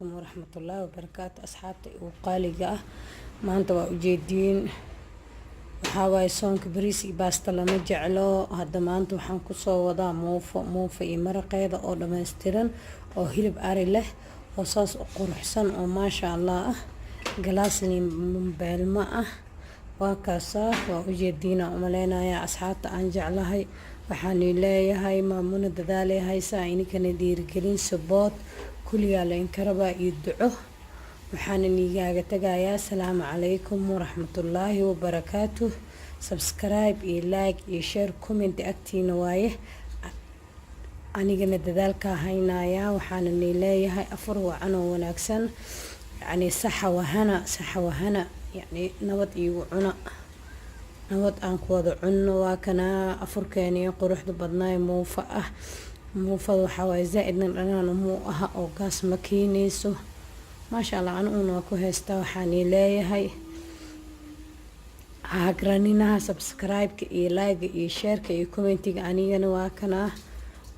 waraxmatullaahi wabarakaatu asxaabta igu qaaliga ah maanta waa ujeediin waxaa waaye soonka bariis iyo baasta lama jeclo hadda maanta waxaan kusoo wadaa muufo iyo maraqeeda oo dhammaystiran oo hilib ari leh oo saas u quruxsan oo maasha allah ah galaasni beelma ah waa kaasaa waa ujeediina umaleynayaa asxaabta aan jeclahay waxaan leeyahay maamuna dadaalay haysaa inikana dhiirigelin sabood كليا لين كربا يدعو وحان نيجا تجايا السلام عليكم ورحمة الله وبركاته سبسكرايب إي لايك إي شير كومنت أكتي نوايه أنا جنا ذلك هينايا وحان نيلاي هاي أفرو عنو وناكسن يعني صحة وهنا يعني نوض يوعنا نوض أنكوض عنو وكنا أفركاني قروح بدناي موفقة موفد waxaa zaaidna dhanaan muu aha oo gaas ma keenayso maasha allah anuna ku heystaa waxaan leeyahay hagraninaha subscribe-ka iyo like iyo share-ka iyo comment-ga anigana waa kana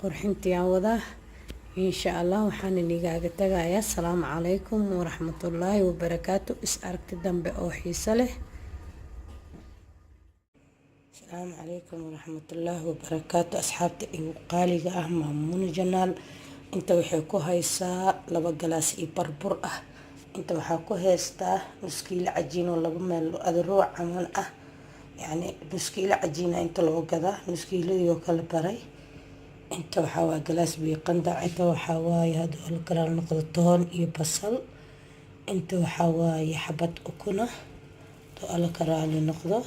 qurxintii aan wada insha allah waxaan inigaaga tagayaa assalaamu calaykum waraxmatullaahi wabarakaatu is aragti dambe oo xiiso leh السلام عليكم ورحمة الله وبركاته أصحابتي وقالي مامون جنال انت وحيكو هايسا لبا جلاس بربر انت وحاكو هايستا نسكيل عجين ولا بمال أدروع عمل يعني نسكيل عجينة انت لو كذا نسكيل يوكل بري انت وحاوا جلاس بيقندع انت وحاوا هادو الكرال نقطتون يبصل انت وحاوا يحبت أكونه تو الكرال نقطه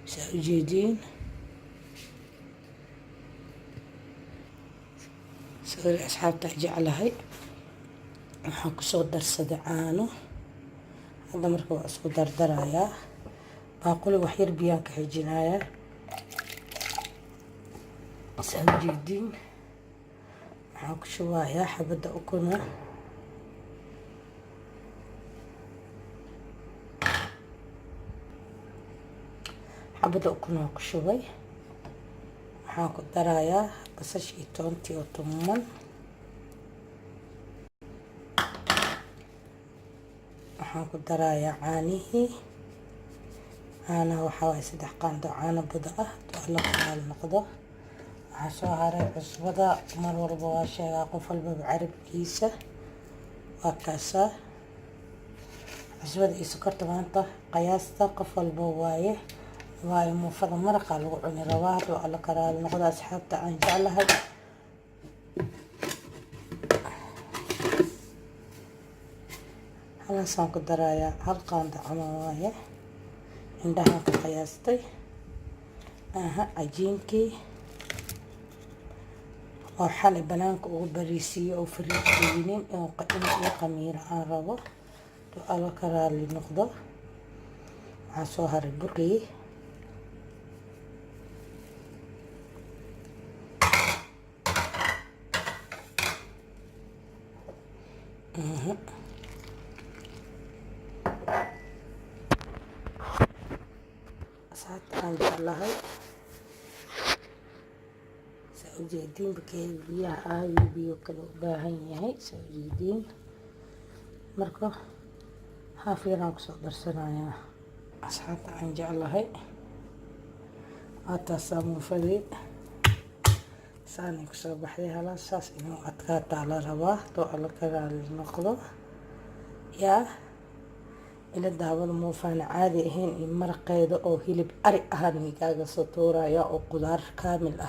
سأجيدين سوري أصحاب تحجي على هاي وحاكو صدر صدعانو هذا مركو صدر درايا باقولي وحير بيان كحجنايا سأجيدين وحاكو شوايا حبدا أكونا حبدا أكون كشوي waxaan darayaa basasha iyo toontii oo tuman waxaan ku darayaa caanaha waxaa waay 3 qaando caano budo ah oo la kala noqdo waxaa soo haray cusbada mar walba waa sheegaa qof walba carabkiisa waa kaasa cusbada iyo sokorta maanta qiyaasta qof walba waaye واي موفد مرقة لو عني رواد وعلى كرال نقض أصحابته عن جعلها هلا سانك الدرايا هالقان دعما وايه عندها قياستي عجينكي وحالي بنانك وبريسي أو فريقينين أو قمير عن ربا وعلى كرال نقضه عصوها البرقي ساعات عن جعلها سأجيدين بكي بيها بيو كلو باهين يهي سأجيدين مركو هافيران كسو درسنايا أصحاب عن جعلها أتاسامو فدي ساني كسو بحدي هلا ساس إنو أتكات على رباه تو على كرال نقضو يا إلى الدعوة موفان عادي هين مرقيدة أو هيلب أري أهاني كاغا سطورة يا أو قدار كامل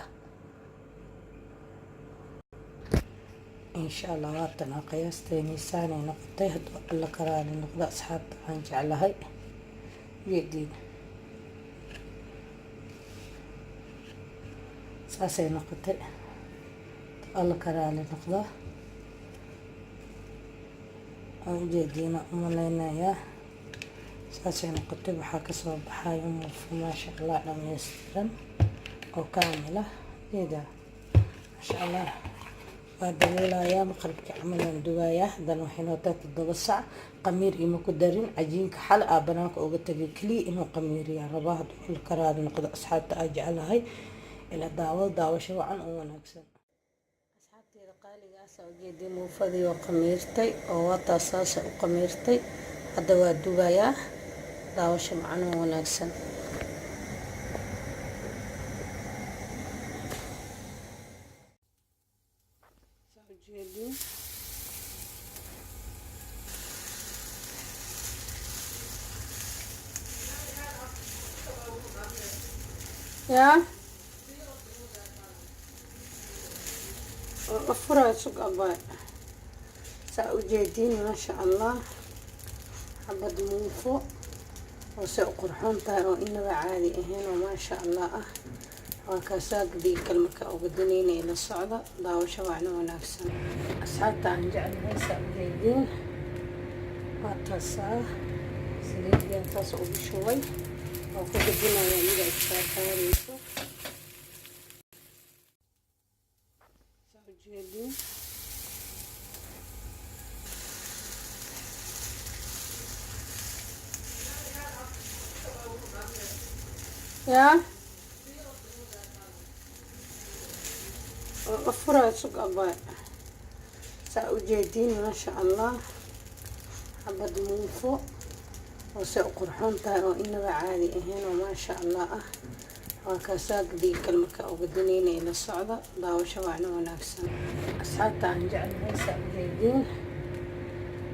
إن شاء الله واتنا قياستيني ساني نقطيه دو على كرال نقضو أصحاب عن جعلها يدين ساسي نقطة الله كرالي نقضة جدينا أمالينا يا ساسي نقطة بحاكة صوب بحايا ما شاء الله لم يسترن أو كاملة جدا ما شاء الله ودليلا يا مقربك عملا دوايا دانو حينوتات الضبصع قمير إما كدرين عجينك حلقة بناك أو قتلي كلي إنو قمير يا رباه الكرالي نقضة أصحاب تأجي على هاي ila daawasho wacan oo wanaagsan. Asxaabteeda qaaliga ah soo jeedii muufadii oo qamiirtay oo wata saas u qamiirtay hadda waa dubayaa daawasho wacan oo wanaagsan. soo jeedii يا أفراد سوق أباي سأوجدين ما شاء الله حبة موفو وسأقرحون تارو إنه عادي هنا وما شاء الله وكاساق دي كلمة أوجدينين إلى الصعدة داوشة وعنا ونفسا أصحاب تعنجعل هاي سأوجدين واتسا سليل ينتصو بشوي وكدبنا يعني إكسار حواليسو سأوجدين يا أفراد سوق أباي سأوجدين ما شاء الله حبة موفو وسأقرحون تارو إنه عادي هنا وما شاء الله وكاساق دي كلمة أوجدينين إلى الصعدة داوشة وعنا ونفسا أصحاب تعنجعل هاي سأوجدين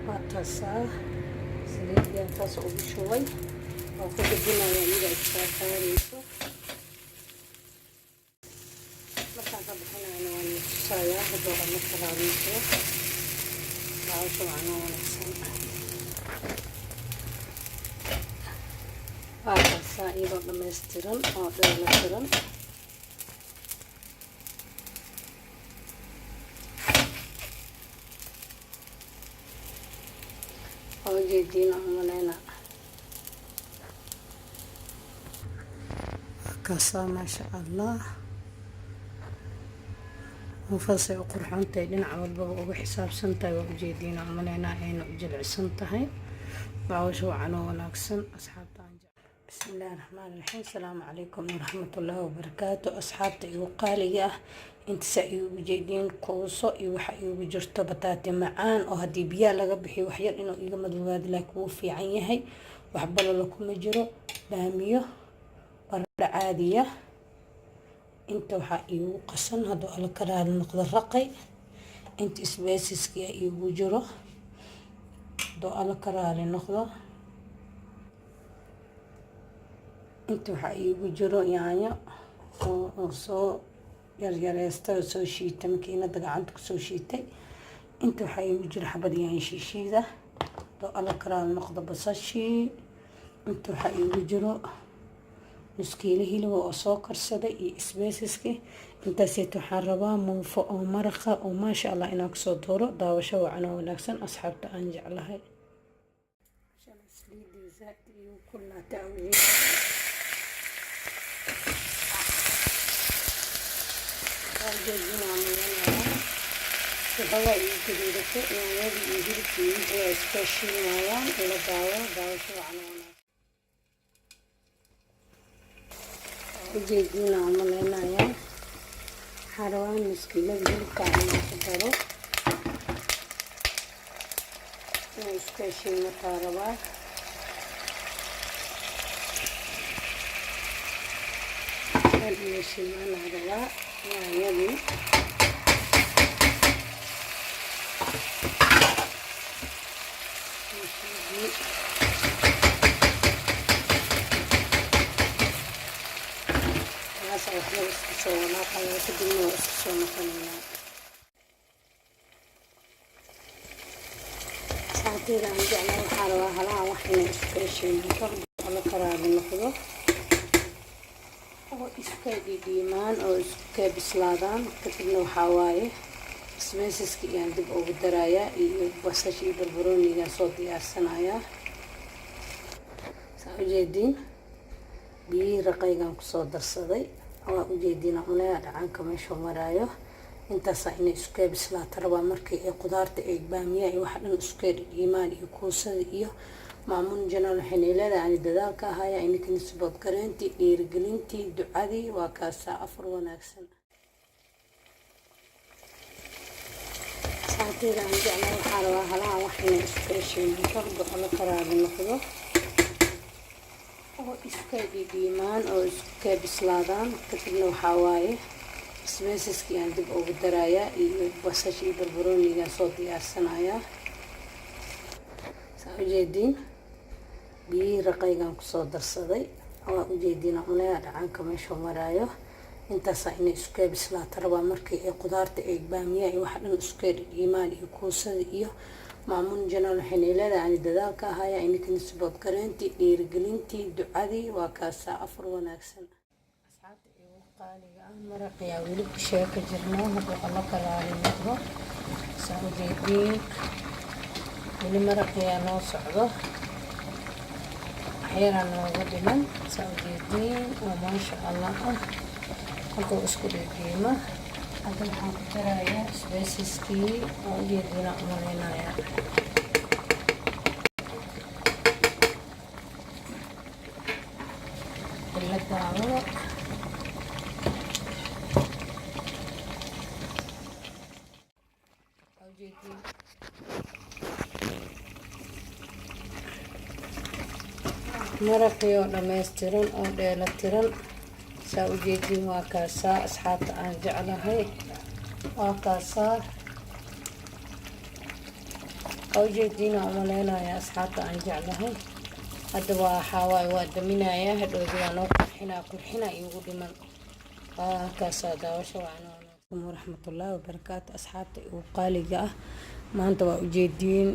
واتسا سليل ينتصو بشوي وكدبنا يعني إكسار حواليسو markaan ka bixinayna waan tusayaa hadda waa la kalaaliso daawasho wacan oo wanaagsan waa kaasaa iyadoo dhammaystiran oo dheelatiran oo jeediina umaleyna kaasaa maasha allah مفصل قرحان تايدين عوض بابا أبو حساب سنتاي وأجيدين عملنا عين وجلع سنتاي بعوشوا عنو وناكسن أصحاب تانجا. بسم الله الرحمن الرحيم. السلام عليكم ورحمة الله وبركاته. أصحاب تيوقالية انت سايو بجيدين كوسو يوحا يوجرتو بطاتي معان أو هدي بيا لغبحي وحيال إنو إيغا مدوغاد لك وفي عينيهي وحبالو لكم مجرو باميو برد عادية انت waxaa iigu qasan haduu ala karaali noqdo raqay inta isbeesiski iigu jiro haduu ala karaali noqdo inta waxaa iigu jiro yaanyo oo soo yaryareystay oo soo shiitay makiinada gacanta ku soo shiitay inta waxaa iigu jiro xabad yaanyo shiishiida haduu ala karaali noqdo basashii inta waxaa iigu jiro نسكيله هلو أو سكر صدق إسبيسكي أنت سيتو حربا موفو أو مرقة أو ما شاء الله إنك صدورو داوشة وعنا ونكسن أصحاب تأنجع لها عشان سليدي ذاتي وكلها تأويل أوجدين عملنا سبوا يجريدك يعني يجريك يجي إسبيشي مايان إلى داوشة وعنا ونكسن ujeedina umaleynaya xarwaan miskiilada hilibka aan ku daro isku heshiina taarabaa heshiimaana rabaa yaanyadii waxba isku soo walaaqaya kadibna waa isku soo noqonaynaa saacadeyda aan jeclaa waxaa rabaa halaha wax inay isku heshiinto ala karaali noqdo oo iska dhidhiimaan oo iska bislaadaan kadibna waxaa waaye ismeesiska iyaan dib ugu darayaa iyo basasha iyo barbaroonigaa soo diyaarsanayaa saa ujeediin biyihii raqaygaan kusoo darsaday waa ujeediina cunaya dhacanka meesha maraayo intaasa inay isku bislaato rabaa markii ay qudaarta ay baamiyaa iyo waxa dhan isku dhiimaan iyo kuusada iyo maamun janaal waxay leedahay ani dadaalka ahaya ininkan support gareyntii dhiirigelintii ducadii waa kaasaa afar wanaagsan saacadda aan jeclahay waxaa rabaa halahan waxayna isku heshiin kardo ala karaada noqdo oo iska dhiimaan oo iska bislaadaan kadibna waxaa waaye isbeesiskii aan dib ugu darayaa iyo basasha iyo barbarooniga soo diyaarsanayaa saa ujeediin biyi raqaygan kusoo darsaday waa ujeediin cunaya dhacanka meesha maraayo intaas inay isku bislaato rabaa markii ay qudaarta ay baamiyaa iyo waxa dhan isku dhiimaan iyo kuusada iyo maamun janaal waxay leedahay ani dadaalka ahaya ininkan support gareyntii dhiirigelintii ducadii waa kaasaa afar wanaagsan asxaabta igu qaaliga ah maraqiyaa weli ku sheeka jirnaa hadduu alla kalaali noqdo saa ujeediin weli maraqiyaa noo socdo waxyaraa nooga dhiman saa ujeediin oo maasha allah ah halkuu isku dhiiqiimo hadda waxaan ku darayaa isbeesiskii oo ujeediina umalaynayaa ila daawada ujeediin maraqii oo dhammaystiran oo dheelatiran saa ujeediin waa kaasaa asxaabta aan jeclahay waa kaasaa ujeediina umaleynayaa asxaabta aan jeclahay hadda waxaa waaye waa daminayaa hadhowdi waa noo qurxina iigu dhiman waa kaasaa daawasho wacnaan waraxmatullaahi wabarakaatu asxaabta igu qaaliga ah maanta waa ujeediin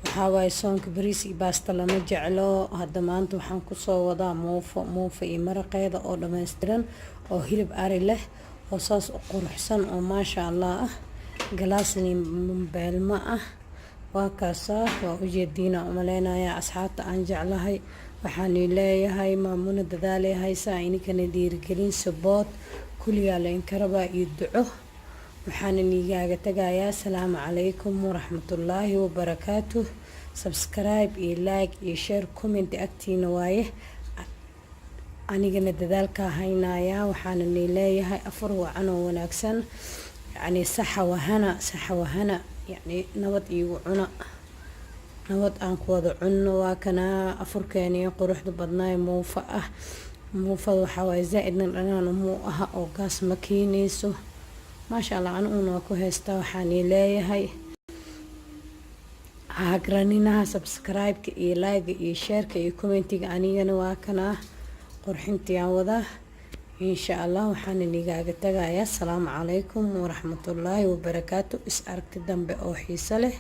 waxaa waaye soonka bariis iyo baasta lama jeclo hadda maanta waxaan kusoo wadaa muufo iyo maraqeeda oo dhammaystiran oo hilib ari leh oo saas u quruxsan oo maasha allah ah galaasni beelma ah waa kaasaa waa ujeediina umaleynayaa asxaabta aan jeclahay waxaan leeyahay maamuna dadaalay haysaa ininkana dhiirigelin sabood kuligaa lainkarabaa iyo duco waxaana niigaaga tagayaa asalaamu calaykum waraxmatullaahi wabarakaatu subscribe iyo like iyo share comment agtiina waaye anigana dadaalka haynayaa waxaana leeyahay afar wacan oo wanaagsan yacni saxa wahana yacni nabad iigu cuna nabad aan ku wada cunno waa kana afurkeeni quruxda badnaay muufa ah muufada waxaa waaye zaa-idna dhanaan muu aha oo gaas ma keenayso maasha allah aniguna waa ku haystaa waxaan leeyahay hagraninaha subscribe-ka iyo like iyo share-ka iyo commentiga anigana waa kana qurxintii aan wadaa insha allah waxaan nigaaga tagayaa asalaamu calaykum waraxmatullaahi wabarakaatu is aragti dambe oo xiiso leh